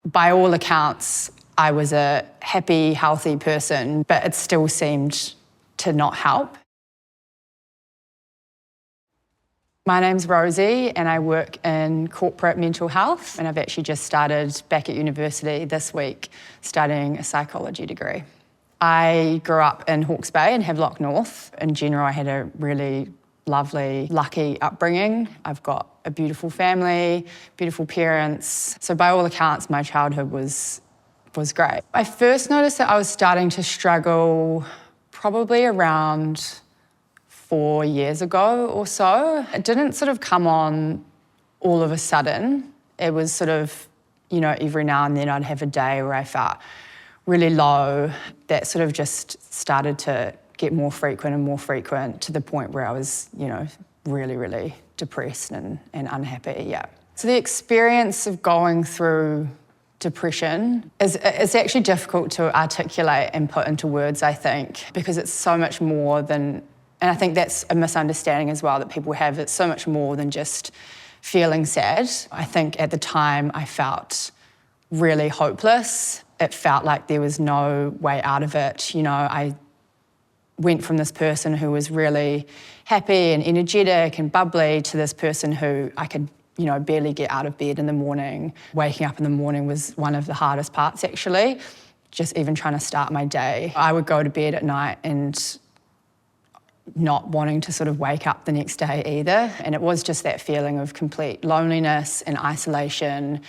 By all accounts, I was a happy, healthy person, but it still seemed to not help. My name's Rosy and I work in corporate mental health, and I've actually just started back at university this week studying a psychology degree. I grew up in Hawke's Bay in Havelock North. In general, I had a really lovely, lucky upbringing. I've got a beautiful family, beautiful parents. So by all accounts, my childhood was great. I first noticed that I was starting to struggle probably around 4 years ago or so. It didn't sort of come on all of a sudden. It was sort of, every now and then I'd have a day where I felt really low. That sort of just started to get more frequent and more frequent to the point where I was, really, really depressed and unhappy, yeah. So the experience of going through depression is actually difficult to articulate and put into words, I think, because it's so much more than, and I think that's a misunderstanding as well that people have, it's so much more than just feeling sad. I think at the time I felt really hopeless. It felt like there was no way out of it. I went from this person who was really happy and energetic and bubbly to this person who I could, barely get out of bed in the morning. Waking up in the morning was one of the hardest parts, actually, just even trying to start my day. I would go to bed at night and not wanting to sort of wake up the next day either. And it was just that feeling of complete loneliness and isolation,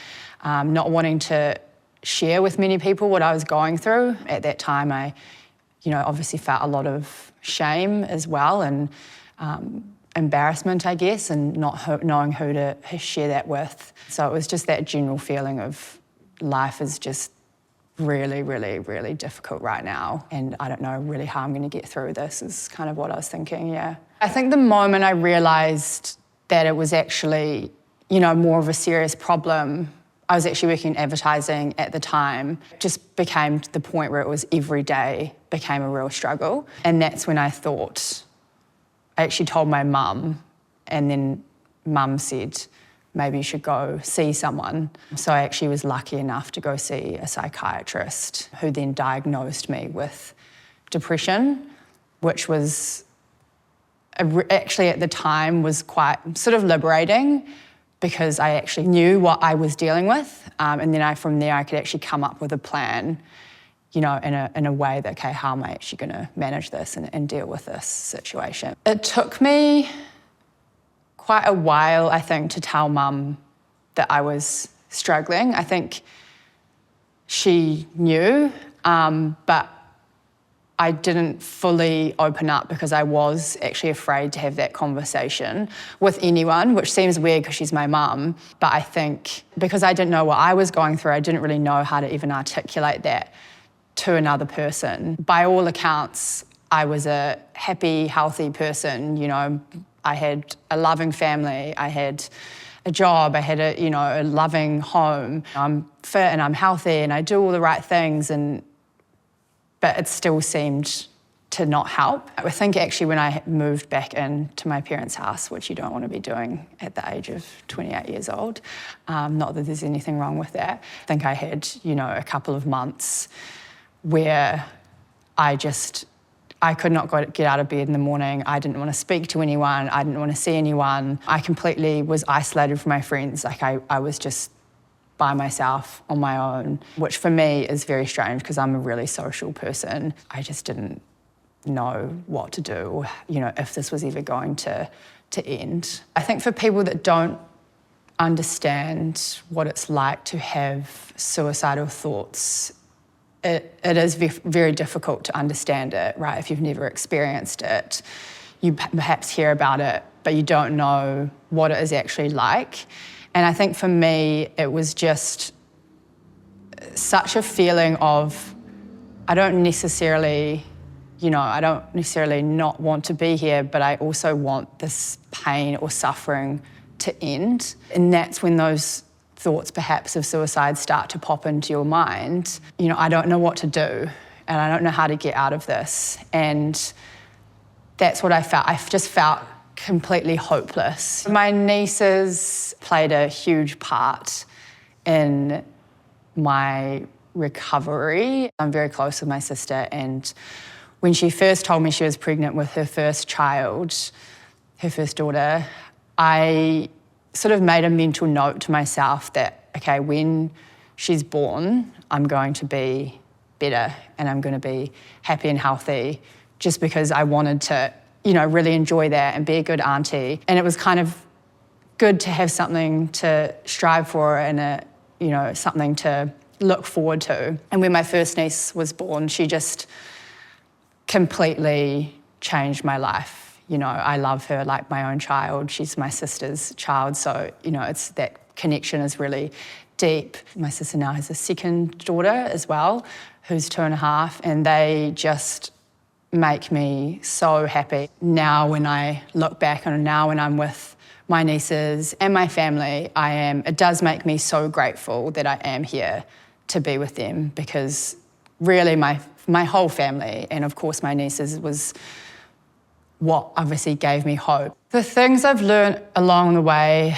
not wanting to share with many people what I was going through. At that time, I obviously felt a lot of shame as well and embarrassment, I guess, and not knowing who to share that with. So it was just that general feeling of life is just really, really, really difficult right now, and I don't know really how I'm going to get through this is kind of what I was thinking, yeah. I think the moment I realised that it was actually, more of a serious problem, I was actually working in advertising at the time, just became to the point where it was every day became a real struggle. And that's when I thought, I actually told my mum, and then mum said, maybe you should go see someone. So I actually was lucky enough to go see a psychiatrist who then diagnosed me with depression, which was actually at the time was quite sort of liberating because I actually knew what I was dealing with. And then from there I could actually come up with a plan, in a way that, okay, how am I actually going to manage this and deal with this situation? It took me quite a while, I think, to tell mum that I was struggling. I think she knew, but I didn't fully open up because I was actually afraid to have that conversation with anyone, which seems weird because she's my mum. But I think because I didn't know what I was going through, I didn't really know how to even articulate that to another person. By all accounts, I was a happy, healthy person. I had a loving family, I had a job, I had a loving home. I'm fit and I'm healthy and I do all the right things, but it still seemed to not help. I think actually when I moved back into my parents' house, which you don't want to be doing at the age of 28 years old, not that there's anything wrong with that. I think I had, a couple of months where I could not get out of bed in the morning. I didn't want to speak to anyone. I didn't want to see anyone. I completely was isolated from my friends. Like I was just by myself on my own, which for me is very strange because I'm a really social person. I just didn't know what to do or, if this was ever going to end. I think for people that don't understand what it's like to have suicidal thoughts, it is very difficult to understand it, right? If you've never experienced it, you perhaps hear about it, but you don't know what it is actually like. And I think for me, it was just such a feeling of, I don't necessarily not want to be here, but I also want this pain or suffering to end. And that's when those thoughts perhaps of suicide start to pop into your mind. I don't know what to do and I don't know how to get out of this. And that's what I felt. I just felt completely hopeless. My nieces played a huge part in my recovery. I'm very close with my sister, and when she first told me she was pregnant with her first child, her first daughter, I sort of made a mental note to myself that, okay, when she's born, I'm going to be better and I'm going to be happy and healthy, just because I wanted to, really enjoy that and be a good auntie. And it was kind of good to have something to strive for and something to look forward to. And when my first niece was born, she just completely changed my life. I love her like my own child. She's my sister's child, so it's that connection is really deep. My sister now has a second daughter as well, who's 2.5, and they just make me so happy. Now when I look back and now when I'm with my nieces and my family, it does make me so grateful that I am here to be with them, because really my whole family, and of course my nieces, was what obviously gave me hope. The things I've learned along the way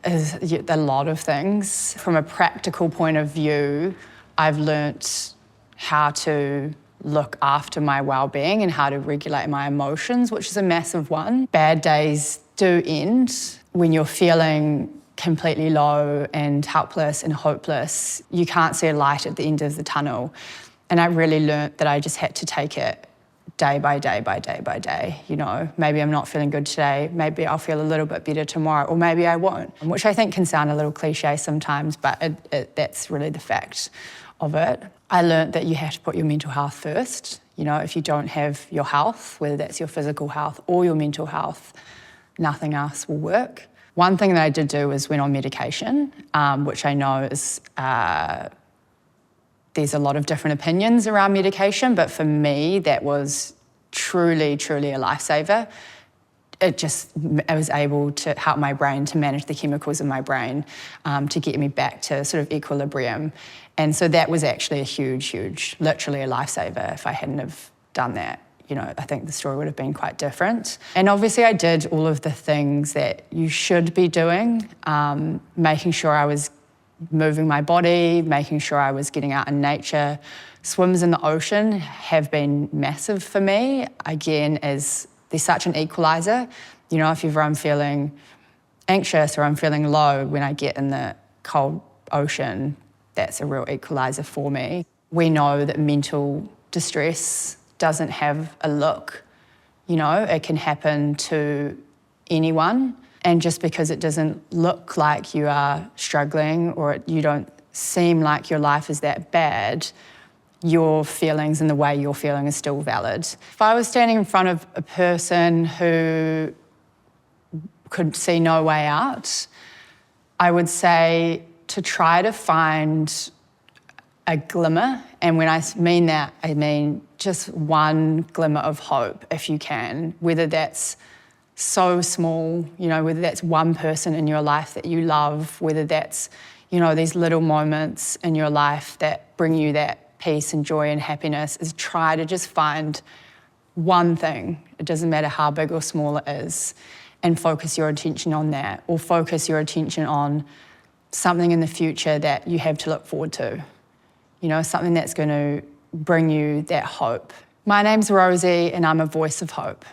is a lot of things. From a practical point of view, I've learnt how to look after my well-being and how to regulate my emotions, which is a massive one. Bad days do end. When you're feeling completely low and helpless and hopeless, you can't see a light at the end of the tunnel. And I really learnt that I just had to take it day by day by day by day. Maybe I'm not feeling good today, maybe I'll feel a little bit better tomorrow, or maybe I won't, which I think can sound a little cliche sometimes, but that's really the fact of it. I learnt that you have to put your mental health first. If you don't have your health, whether that's your physical health or your mental health, nothing else will work. One thing that I did do was went on medication, which I know is, there's a lot of different opinions around medication, but for me, that was truly, truly a lifesaver. I was able to help my brain to manage the chemicals in my brain, to get me back to sort of equilibrium. And so that was actually a huge, literally a lifesaver. If I hadn't have done that, I think the story would have been quite different. And obviously I did all of the things that you should be doing, making sure I was moving my body, making sure I was getting out in nature. Swims in the ocean have been massive for me, again, as they're such an equaliser. If ever I'm feeling anxious or I'm feeling low, when I get in the cold ocean, that's a real equaliser for me. We know that mental distress doesn't have a look. It can happen to anyone. And just because it doesn't look like you are struggling or you don't seem like your life is that bad, your feelings and the way you're feeling is still valid. If I was standing in front of a person who could see no way out, I would say to try to find a glimmer. And when I mean that, I mean just one glimmer of hope, if you can, whether that's so small, whether that's one person in your life that you love, whether that's, these little moments in your life that bring you that peace and joy and happiness, is try to just find one thing. It doesn't matter how big or small it is, and focus your attention on that, or focus your attention on something in the future that you have to look forward to. Something that's going to bring you that hope. My name's Rosie and I'm a voice of hope.